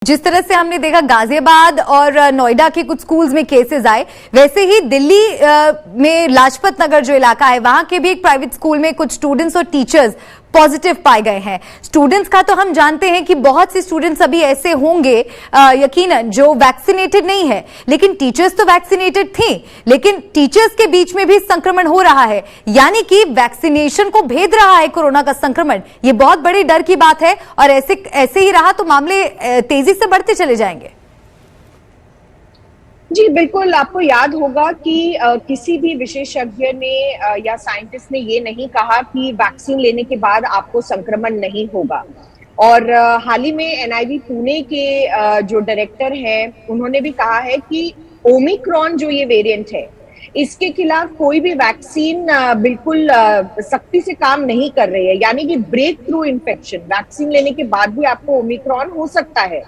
जिस तरह से हमने देखा गाजियाबाद और नोएडा के कुछ स्कूल्स में केसेस आए, वैसे ही दिल्ली में लाजपत नगर जो इलाका है वहां के भी एक प्राइवेट स्कूल में कुछ स्टूडेंट्स और टीचर्स पॉजिटिव पाए गए हैं। स्टूडेंट्स का तो हम जानते हैं कि बहुत से स्टूडेंट्स अभी ऐसे होंगे यकीनन जो वैक्सीनेटेड नहीं है, लेकिन टीचर्स तो वैक्सीनेटेड थी, लेकिन टीचर्स के बीच में भी संक्रमण हो रहा है, यानी कि वैक्सीनेशन को भेद रहा है कोरोना का संक्रमण। ये बहुत बड़ी डर की बात है और ऐसे ही रहा तो मामले तेजी से बढ़ते चले जाएंगे। जी बिल्कुल, आपको याद होगा कि किसी भी विशेषज्ञ ने या साइंटिस्ट ने ये नहीं कहा कि वैक्सीन लेने के बाद आपको संक्रमण नहीं होगा। और हाल ही में एनआईवी पुणे के जो डायरेक्टर हैं उन्होंने भी कहा है कि ओमिक्रॉन जो ये वेरिएंट है इसके खिलाफ कोई भी वैक्सीन बिल्कुल सख्ती से काम नहीं कर रही है, यानी कि ब्रेक थ्रू इन्फेक्शन वैक्सीन लेने के बाद भी आपको ओमिक्रॉन हो सकता है,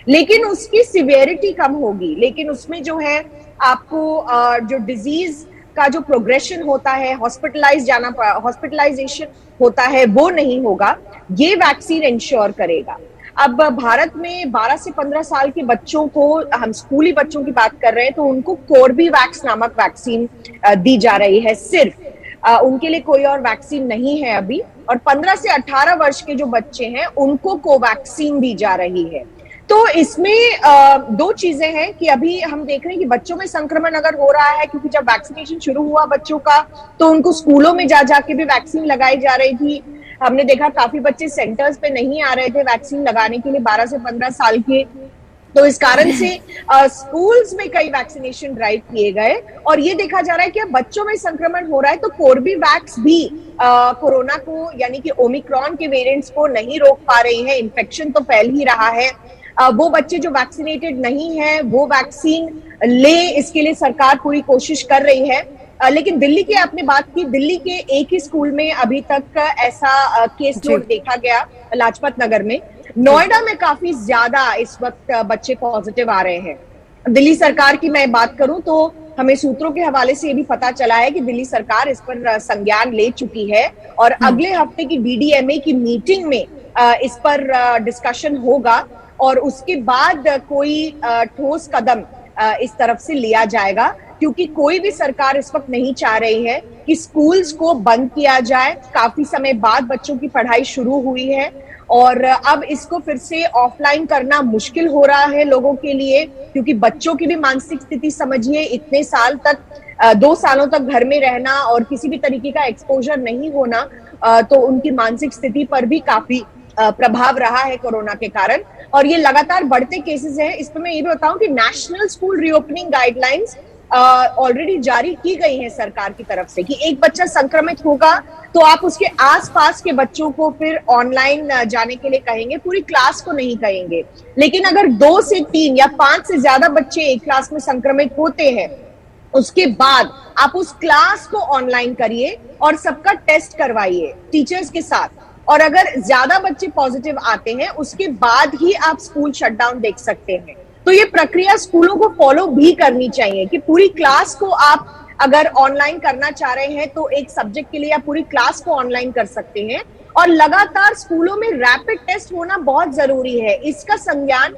लेकिन उसकी सिवियरिटी कम होगी, लेकिन उसमें जो है आपको जो डिजीज का जो प्रोग्रेशन होता है, हॉस्पिटलाइजेशन होता है, वो नहीं होगा। ये वैक्सीन इंश्योर करेगा। अब भारत में 12 से 15 साल के बच्चों को, हम स्कूली बच्चों की बात कर रहे हैं, तो उनको कोर्बेवैक्स नामक वैक्सीन दी जा रही है सिर्फ। उनके लिए कोई और वैक्सीन नहीं है अभी। और 15 से 18 वर्ष के जो बच्चे हैं उनको कोवैक्सीन दी जा रही है। तो इसमें दो चीजें हैं कि अभी हम देख रहे हैं कि बच्चों में संक्रमण अगर हो रहा है, क्योंकि जब वैक्सीनेशन शुरू हुआ बच्चों का तो उनको स्कूलों में जा जाके भी वैक्सीन लगाई जा रही थी। हमने देखा काफी बच्चे सेंटर्स पे नहीं आ रहे थे वैक्सीन लगाने के लिए 12 से 15 साल के, तो इस कारण से स्कूल्स में कई वैक्सीनेशन ड्राइव किए गए और ये देखा जा रहा है कि अब बच्चों में संक्रमण हो रहा है तो कोर्बेवैक्स भी कोरोना को, यानी कि ओमिक्रॉन के वेरिएंट्स को नहीं रोक पा रही है। इन्फेक्शन तो फैल ही रहा है। वो बच्चे जो वैक्सीनेटेड नहीं है वो वैक्सीन ले, इसके लिए सरकार पूरी कोशिश कर रही है। लेकिन दिल्ली की आपने बात की, दिल्ली के एक ही स्कूल में अभी तक ऐसा केस नोट देखा गया, लाजपत नगर में। नोएडा में काफी ज्यादा इस वक्त बच्चे पॉजिटिव आ रहे हैं। दिल्ली सरकार की मैं बात करूं तो हमें सूत्रों के हवाले से ये भी पता चला है कि दिल्ली सरकार इस पर संज्ञान ले चुकी है और अगले हफ्ते की डीडीएमए की मीटिंग में इस पर डिस्कशन होगा और उसके बाद कोई ठोस कदम इस तरफ से लिया जाएगा, क्योंकि कोई भी सरकार इस वक्त नहीं चाह रही है कि स्कूल्स को बंद किया जाए। काफी समय बाद बच्चों की पढ़ाई शुरू हुई है और अब इसको फिर से ऑफलाइन करना मुश्किल हो रहा है लोगों के लिए, क्योंकि बच्चों की भी मानसिक स्थिति समझिए, इतने साल तक 2 सालों तक घर में रहना और किसी भी तरीके का एक्सपोजर नहीं होना, तो उनकी मानसिक स्थिति पर भी काफी प्रभाव रहा है कोरोना के कारण। और ये लगातार बढ़ते केसेस हैं। इस पर मैं ये भी बताऊं कि national school reopening guidelines already जारी की गई है सरकार की तरफ से कि एक बच्चा संक्रमित होगा तो आप उसके आसपास के बच्चों को फिर ऑनलाइन जाने के लिए कहेंगे, पूरी क्लास को नहीं कहेंगे। लेकिन अगर 2 से 3 या 5 से ज्यादा बच्चे एक क्लास में संक्रमित होते हैं, उसके बाद आप उस क्लास को ऑनलाइन करिए और सबका टेस्ट करवाइए टीचर्स के साथ। और अगर ज्यादा बच्चे पॉजिटिव आते हैं उसके बाद ही आप स्कूल शटडाउन देख सकते हैं। तो ये प्रक्रिया स्कूलों को फॉलो भी करनी चाहिए कि पूरी क्लास को आप अगर ऑनलाइन करना चाह रहे हैं तो एक सब्जेक्ट के लिए आप पूरी क्लास को ऑनलाइन कर सकते हैं। और लगातार स्कूलों में रैपिड टेस्ट होना बहुत जरूरी है। इसका संज्ञान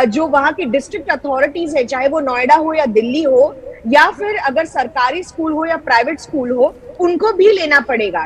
जो वहां की डिस्ट्रिक्ट अथॉरिटीज है, चाहे वो नोएडा हो या दिल्ली हो या फिर अगर सरकारी स्कूल हो या प्राइवेट स्कूल हो, उनको भी लेना पड़ेगा।